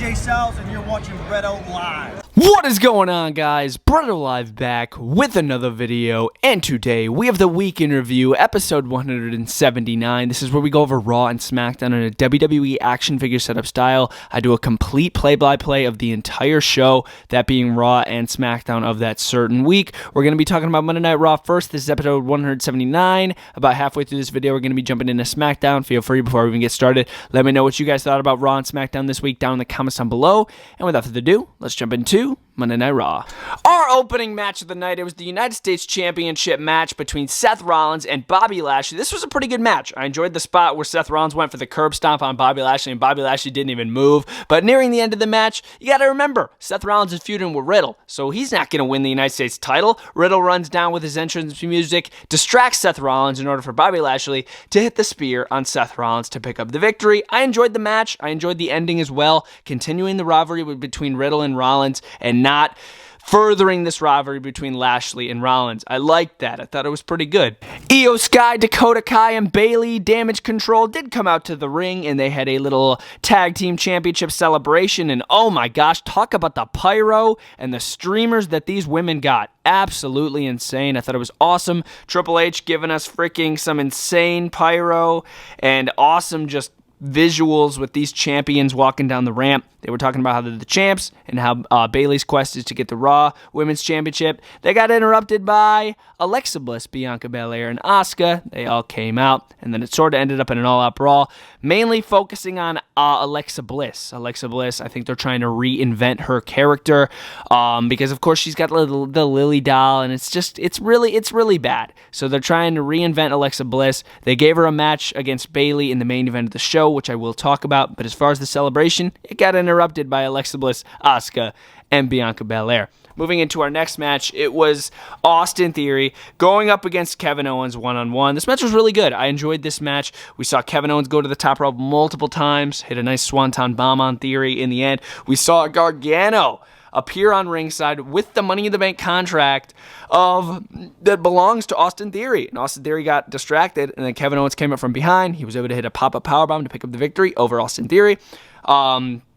AJ Styles, and you're watching BrettO Live. What is going on, guys? BrettO Live back with another video, and today we have the week in review, episode 179. This is where we go over Raw and SmackDown in a WWE action figure setup style. I do a complete play-by-play of the entire show, that being Raw and SmackDown of that certain week. We're going to be talking about Monday Night Raw first. This is episode 179. About halfway through this video, we're going to be jumping into SmackDown. Feel free, before we even get started, let me know what you guys thought about Raw and SmackDown this week down in the comments down below. And without further ado, let's jump into Monday Night Raw. Our opening match of the night, it was the United States Championship match between Seth Rollins and Bobby Lashley. This was a pretty good match. I enjoyed the spot where Seth Rollins went for the curb stomp on Bobby Lashley, and Bobby Lashley didn't even move. But nearing the end of the match, you got to remember, Seth Rollins is feuding with Riddle, so he's not going to win the United States title. Riddle runs down with his entrance music, distracts Seth Rollins in order for Bobby Lashley to hit the spear on Seth Rollins to pick up the victory. I enjoyed the match. I enjoyed the ending as well, continuing the rivalry between Riddle and Rollins and not furthering this rivalry between Lashley and Rollins. I liked that. I thought it was pretty good. Io Sky, Dakota Kai, and Bayley, Damage Control, did come out to the ring, and they had a little tag team championship celebration, and oh my gosh, talk about the pyro and the streamers that these women got. Absolutely insane. I thought it was awesome. Triple H giving us freaking some insane pyro and awesome just visuals with these champions walking down the ramp. They were talking about how they're the champs and how Bayley's quest is to get the Raw Women's Championship. They got interrupted by Alexa Bliss, Bianca Belair, and Asuka. They all came out, and then it sort of ended up in an all-out brawl, mainly focusing on Alexa Bliss. Alexa Bliss, I think they're trying to reinvent her character because, of course, she's got the Lily doll, and it's really bad. So they're trying to reinvent Alexa Bliss. They gave her a match against Bayley in the main event of the show, which I will talk about. But as far as the celebration, it got interrupted by Alexa Bliss, Asuka, and Bianca Belair. Moving into our next match, it was Austin Theory going up against Kevin Owens one-on-one. This match was really good. I enjoyed this match. We saw Kevin Owens go to the top rope multiple times, hit a nice swanton bomb on Theory in the end. We saw Gargano appear on ringside with the Money in the Bank contract that belongs to Austin Theory. And Austin Theory got distracted, and then Kevin Owens came up from behind. He was able to hit a pop-up powerbomb to pick up the victory over Austin Theory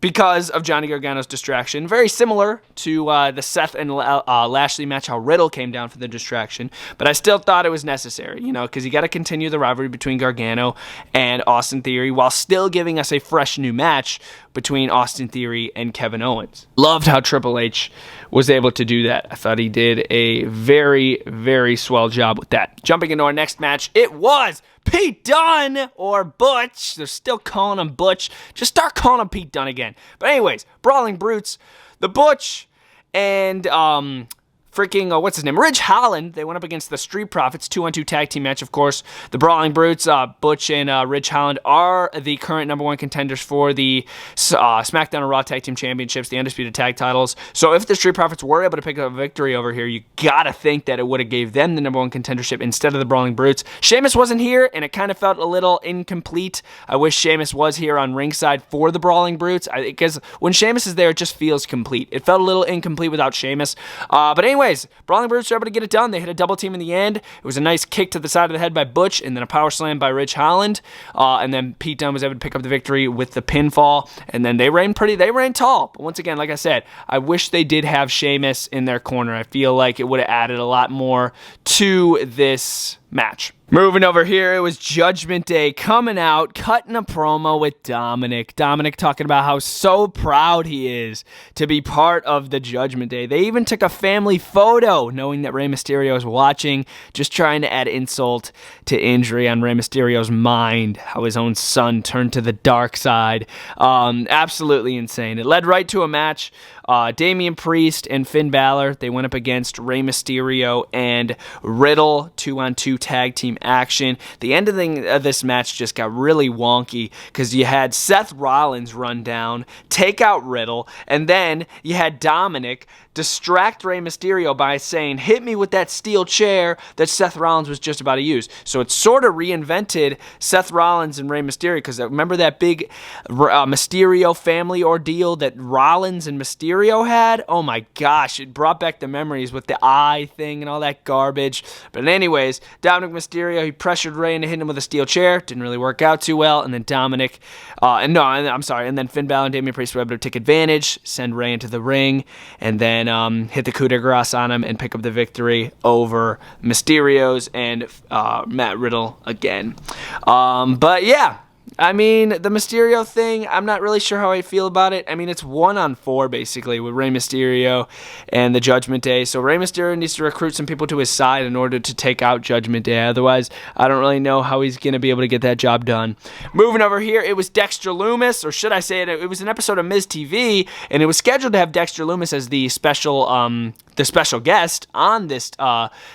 because of Johnny Gargano's distraction. Very similar to the Seth and Lashley match, how Riddle came down for the distraction. But I still thought it was necessary, because you got to continue the rivalry between Gargano and Austin Theory while still giving us a fresh new match between Austin Theory and Kevin Owens. Loved how Triple H was able to do that. I thought he did a very, very swell job with that. Jumping into our next match, it was Pete Dunne or Butch. They're still calling him Butch. Just start calling him Pete Dunne again. But anyways, Brawling Brutes, the Butch and what's his name? Ridge Holland. They went up against the Street Profits, 2-on-2 tag team match, of course. The Brawling Brutes, Butch and Ridge Holland, are the current number one contenders for the SmackDown and Raw Tag Team Championships, the Undisputed Tag Titles. So if the Street Profits were able to pick up a victory over here, you gotta think that it would have gave them the number one contendership instead of the Brawling Brutes. Sheamus wasn't here, and it kind of felt a little incomplete. I wish Sheamus was here on ringside for the Brawling Brutes, because when Sheamus is there, it just feels complete. It felt a little incomplete without Sheamus. But anyways, Brawling Brutes were able to get it done. They hit a double team in the end. It was a nice kick to the side of the head by Butch, and then a power slam by Ridge Holland. And then Pete Dunne was able to pick up the victory with the pinfall. And then they ran tall. But once again, like I said, I wish they did have Sheamus in their corner. I feel like it would have added a lot more to this match. Moving over here, it was Judgment Day coming out, cutting a promo with Dominic. Dominic talking about how so proud he is to be part of the Judgment Day. They even took a family photo, knowing that Rey Mysterio is watching, just trying to add insult to injury on Rey Mysterio's mind, how his own son turned to the dark side. Absolutely insane. It led right to a match. Damian Priest and Finn Balor, they went up against Rey Mysterio and Riddle, 2-on-2 tag team action. The ending of this match just got really wonky because you had Seth Rollins run down, take out Riddle, and then you had Dominic distract Rey Mysterio by saying, hit me with that steel chair that Seth Rollins was just about to use. So it sort of reinvented Seth Rollins and Rey Mysterio, because remember that big Mysterio family ordeal that Rollins and Mysterio had? Oh my gosh, it brought back the memories with the eye thing and all that garbage. But anyways, Dominic Mysterio, he pressured Rey into hitting him with a steel chair. Didn't really work out too well. And then and then Finn Balor and Damian Priest were able to take advantage, send Rey into the ring, and then hit the coup de grace on him and pick up the victory over Mysterio's and Matt Riddle again. But yeah, I mean, the Mysterio thing, I'm not really sure how I feel about it. I mean, it's 1-on-4 basically with Rey Mysterio and the Judgment Day. So Rey Mysterio needs to recruit some people to his side in order to take out Judgment Day. Otherwise, I don't really know how he's going to be able to get that job done. Moving over here, it was Dexter Lumis, or should I say it was an episode of Miz TV, and it was scheduled to have Dexter Lumis as the special guest on this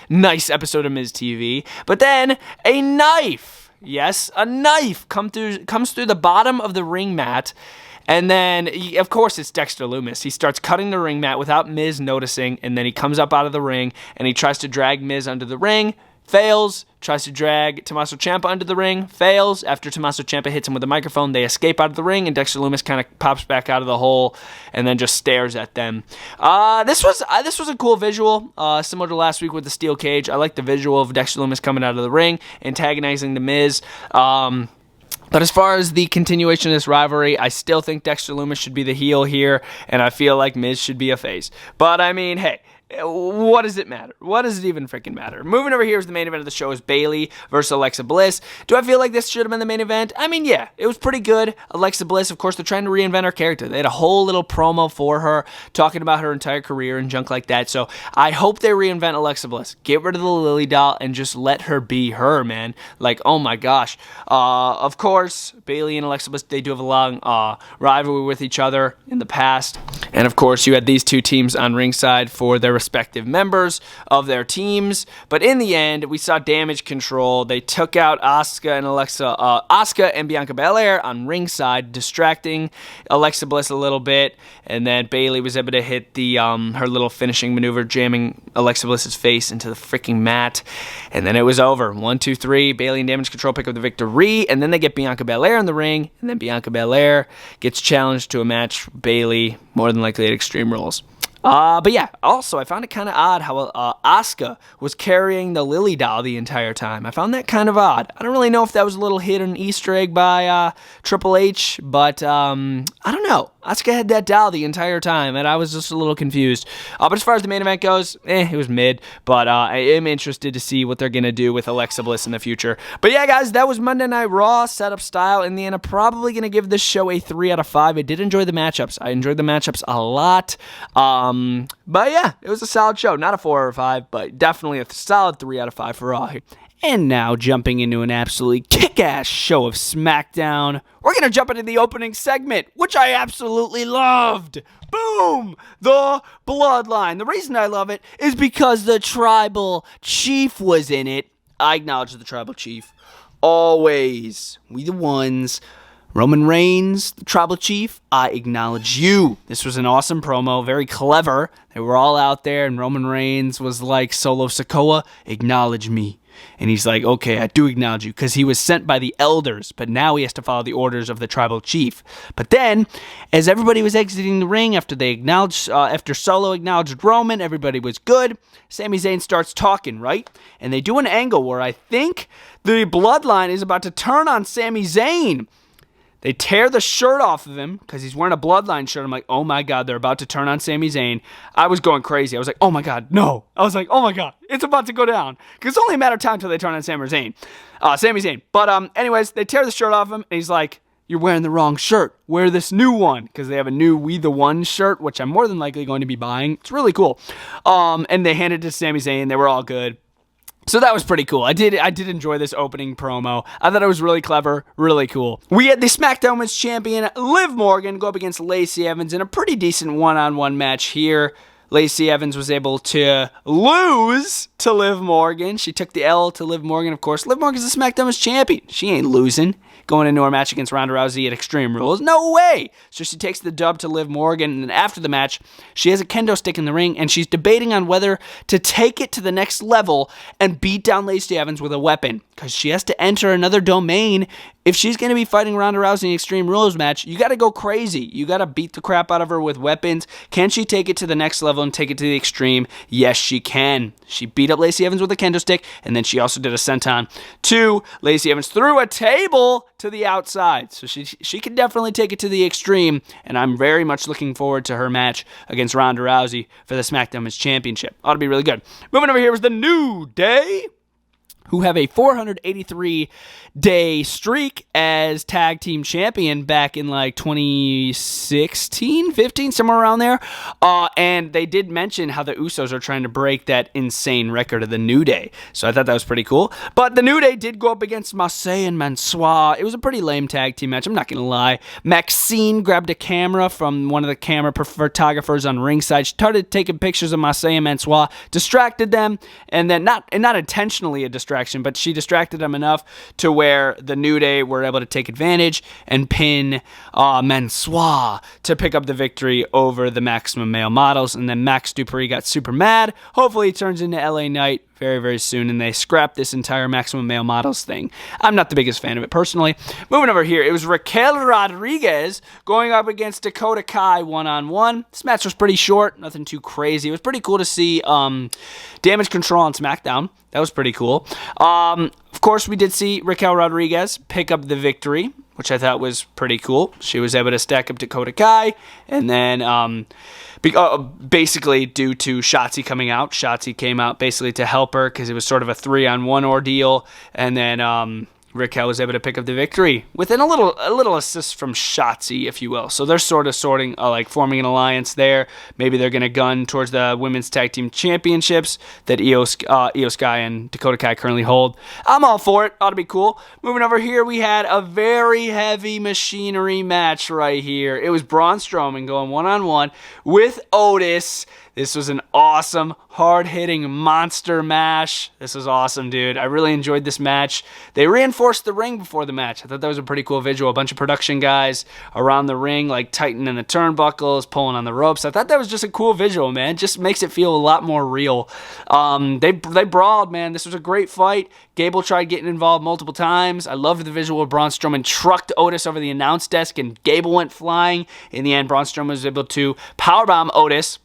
nice episode of Miz TV. But then a knife. Yes, a knife comes through the bottom of the ring mat, and then, of course, it's Dexter Lumis. He starts cutting the ring mat without Miz noticing, and then he comes up out of the ring, and he tries to drag Miz under the ring, fails, tries to drag Tommaso Ciampa under the ring, fails. After Tommaso Ciampa hits him with a microphone, they escape out of the ring, and Dexter Lumis kind of pops back out of the hole and then just stares at them. This was a cool visual, similar to last week with the steel cage. I like the visual of Dexter Lumis coming out of the ring, antagonizing The Miz. But as far as the continuation of this rivalry, I still think Dexter Lumis should be the heel here, and I feel like Miz should be a face. But I mean, hey, what does it matter? What does it even freaking matter? Moving over here is the main event of the show is Bayley versus Alexa Bliss. Do I feel like this should have been the main event? I mean, yeah, it was pretty good. Alexa Bliss, of course, they're trying to reinvent her character. They had a whole little promo for her, talking about her entire career and junk like that. So I hope they reinvent Alexa Bliss. Get rid of the Lily doll and just let her be her, man. Like, oh my gosh. Of course, Bayley and Alexa Bliss, they do have a long rivalry with each other in the past. And of course, you had these two teams on ringside for their respective members of their teams. But in the end, we saw Damage Control. They took out Asuka and Bianca Belair on ringside, distracting Alexa Bliss a little bit. And then Bayley was able to hit the her little finishing maneuver, jamming Alexa Bliss's face into the freaking mat. And then it was over. 1, 2, 3. Bayley and Damage Control pick up the victory. And then they get Bianca Belair in the ring. And then Bianca Belair gets challenged to a match. Bayley, more than likely at Extreme Rules. But yeah, also, I found it kind of odd how Asuka was carrying the Lily doll the entire time. I found that kind of odd. I don't really know if that was a little hidden Easter egg by Triple H, but I don't know. Asuka had that doll the entire time, and I was just a little confused. But as far as the main event goes, it was mid, but I am interested to see what they're going to do with Alexa Bliss in the future. But yeah, guys, that was Monday Night Raw, setup style. In the end, I'm probably going to give this show a 3 out of 5. I did enjoy the matchups. I enjoyed the matchups a lot. But yeah, it was a solid show. Not a 4 or 5, but definitely a solid 3 out of 5 for Raw here. And now, jumping into an absolutely kick-ass show of SmackDown, we're going to jump into the opening segment, which I absolutely loved. Boom! The Bloodline. The reason I love it is because the Tribal Chief was in it. I acknowledge the Tribal Chief. Always. We the ones. Roman Reigns, the Tribal Chief, I acknowledge you. This was an awesome promo, very clever. They were all out there, and Roman Reigns was like, Solo Sikoa, acknowledge me. And he's like, okay, I do acknowledge you, because he was sent by the elders, but now he has to follow the orders of the Tribal Chief. But then, as everybody was exiting the ring after Solo acknowledged Roman, everybody was good. Sami Zayn starts talking, right? And they do an angle where I think the Bloodline is about to turn on Sami Zayn. They tear the shirt off of him because he's wearing a Bloodline shirt. I'm like, oh my God, they're about to turn on Sami Zayn. I was going crazy. I was like, oh my God, no. I was like, oh my God, it's about to go down. Because it's only a matter of time until they turn on Sami Zayn. But anyways, they tear the shirt off him, and he's like, you're wearing the wrong shirt. Wear this new one. Because they have a new We The One shirt, which I'm more than likely going to be buying. It's really cool. And they handed it to Sami Zayn. They were all good. So that was pretty cool. I did enjoy this opening promo. I thought it was really clever, really cool. We had the SmackDown Women's Champion, Liv Morgan, go up against Lacey Evans in a pretty decent one-on-one match here. Lacey Evans was able to lose to Liv Morgan. She took the L to Liv Morgan, of course. Liv Morgan's the SmackDown champion. She ain't losing going into her match against Ronda Rousey at Extreme Rules. No way! So she takes the dub to Liv Morgan, and then after the match, she has a kendo stick in the ring, and she's debating on whether to take it to the next level and beat down Lacey Evans with a weapon, because she has to enter another domain. If she's going to be fighting Ronda Rousey in an Extreme Rules match, you got to go crazy. You got to beat the crap out of her with weapons. Can she take it to the next level and take it to the extreme? Yes, she can. She beat up Lacey Evans with a kendo stick, and then she also did a senton to Lacey Evans through a table to the outside. So she can definitely take it to the extreme, and I'm very much looking forward to her match against Ronda Rousey for the SmackDown Women's Championship. Ought to be really good. Moving over here was the New Day, who have a 483-day streak as tag team champion back in like 2016, 15, somewhere around there. And they did mention how the Usos are trying to break that insane record of the New Day. So I thought that was pretty cool. But the New Day did go up against Marseille and Mansois. It was a pretty lame tag team match, I'm not going to lie. Maxine grabbed a camera from one of the camera photographers on ringside. She started taking pictures of Marseille and Mansois, distracted them, and then not intentionally a distraction, but she distracted them enough to where the New Day were able to take advantage and pin Mansois to pick up the victory over the Maximum Male Models. And then Max Dupree got super mad. Hopefully he turns into LA Knight very, very soon, and they scrapped this entire Maximum Male Models thing. I'm not the biggest fan of it personally. Moving over here, it was Raquel Rodriguez going up against Dakota Kai one-on-one. This match was pretty short, nothing too crazy. It was pretty cool to see Damage Control on SmackDown. That was pretty cool. Of course, we did see Raquel Rodriguez pick up the victory, which I thought was pretty cool. She was able to stack up Dakota Kai, and then basically due to Shotzi coming out, Shotzi came out basically to help her because it was sort of a 3-on-1 ordeal, and then Raquel was able to pick up the victory within a little assist from Shotzi, if you will. So they're sort of forming an alliance there. Maybe they're going to gun towards the Women's Tag Team Championships that Io Sky and Dakota Kai currently hold. I'm all for it. Ought to be cool. Moving over here, we had a very heavy machinery match right here. It was Braun Strowman going one-on-one with Otis. This was an awesome, hard-hitting monster mash. This was awesome, dude. I really enjoyed this match. They reinforced the ring before the match. I thought that was a pretty cool visual. A bunch of production guys around the ring, like tightening the turnbuckles, pulling on the ropes. I thought that was just a cool visual, man. Just makes it feel a lot more real. They brawled, man. This was a great fight. Gable tried getting involved multiple times. I loved the visual of Braun Strowman trucked Otis over the announce desk, and Gable went flying. In the end, Braun Strowman was able to powerbomb Otis.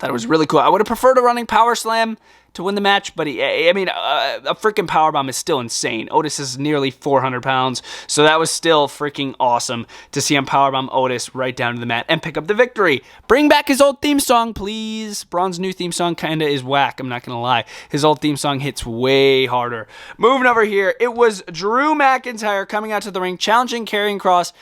Thought it was really cool. I would have preferred a running power slam to win the match, but a freaking powerbomb is still insane. Otis is nearly 400 pounds, so that was still freaking awesome to see him powerbomb Otis right down to the mat and pick up the victory. Bring back his old theme song, please. Braun's new theme song kind of is whack, I'm not going to lie. His old theme song hits way harder. Moving over here, it was Drew McIntyre coming out to the ring, challenging Karrion Kross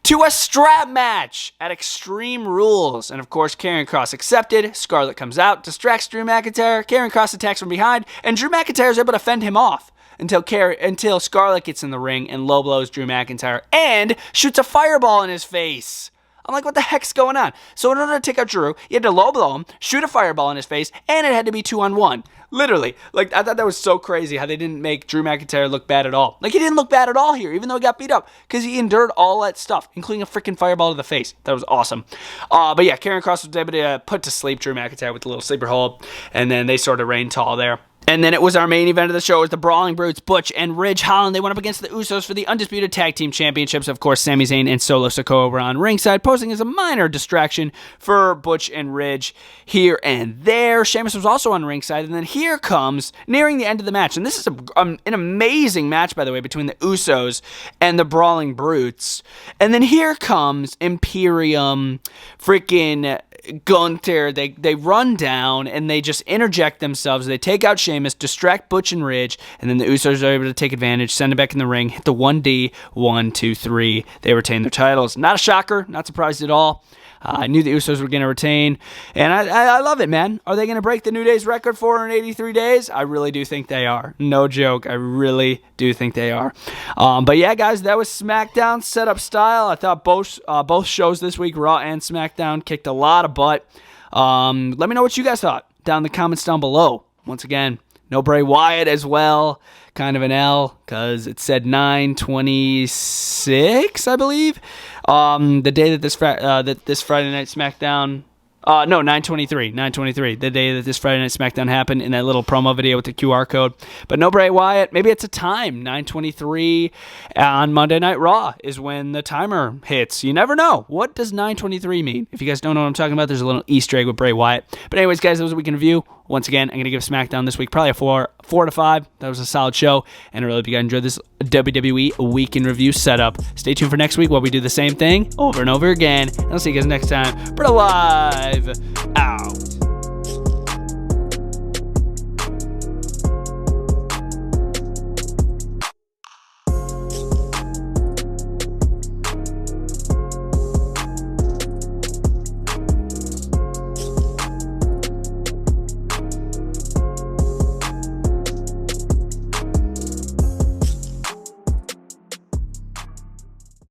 to a strap match at Extreme Rules. And of course, Karrion Kross accepted. Scarlett comes out, distracts Drew McIntyre. Karrion Kross attacks from behind, and Drew McIntyre is able to fend him off until Scarlett gets in the ring and low blows Drew McIntyre and shoots a fireball in his face. I'm like, what the heck's going on? So in order to take out Drew, you had to low blow him, shoot a fireball in his face, and it had to be 2-on-1. Literally. Like, I thought that was so crazy how they didn't make Drew McIntyre look bad at all. Like, he didn't look bad at all here, even though he got beat up, because he endured all that stuff, including a freaking fireball to the face. That was awesome. But yeah, Karrion Kross was able to put to sleep Drew McIntyre with a little sleeper hold, and then they sort of reigned tall there. And then it was our main event of the show. It was the Brawling Brutes, Butch and Ridge Holland. They went up against the Usos for the Undisputed Tag Team Championships. Of course, Sami Zayn and Solo Sikoa were on ringside, posing as a minor distraction for Butch and Ridge here and there. Sheamus was also on ringside. And then here comes, nearing the end of the match, and this is an amazing match, by the way, between the Usos and the Brawling Brutes. And then here comes Imperium, freaking Gunther. They run down and they just interject themselves. They take out Sheamus, distract Butch and Ridge, and then the Usos are able to take advantage, send it back in the ring, hit the 1D, 1, 2, 3. They retain their titles. Not a shocker, not surprised at all. I knew the Usos were going to retain, and I love it, man. Are they going to break the New Day's record, 483 days? I really do think they are. No joke. I really do think they are. But yeah, guys, that was SmackDown setup style. I thought both shows this week, Raw and SmackDown, kicked a lot of butt. Let me know what you guys thought down in the comments down below. Once again, No Bray Wyatt as well. Kind of an L, because it said 9/26, I believe. The day that this Friday Night SmackDown... no, 9/23, the day that this Friday Night SmackDown happened, in that little promo video with the QR code. But no Bray Wyatt. Maybe it's a time. 9/23 on Monday Night Raw is when the timer hits. You never know. What does 9/23 mean? If you guys don't know what I'm talking about, there's a little Easter egg with Bray Wyatt. But anyways, guys, that was a week in review. Once again, I'm going to give SmackDown this week probably a 4 to 5. That was a solid show, and I really hope you guys enjoyed this WWE Week in Review setup. Stay tuned for next week while we do the same thing over and over again. And I'll see you guys next time. BrettO Live out.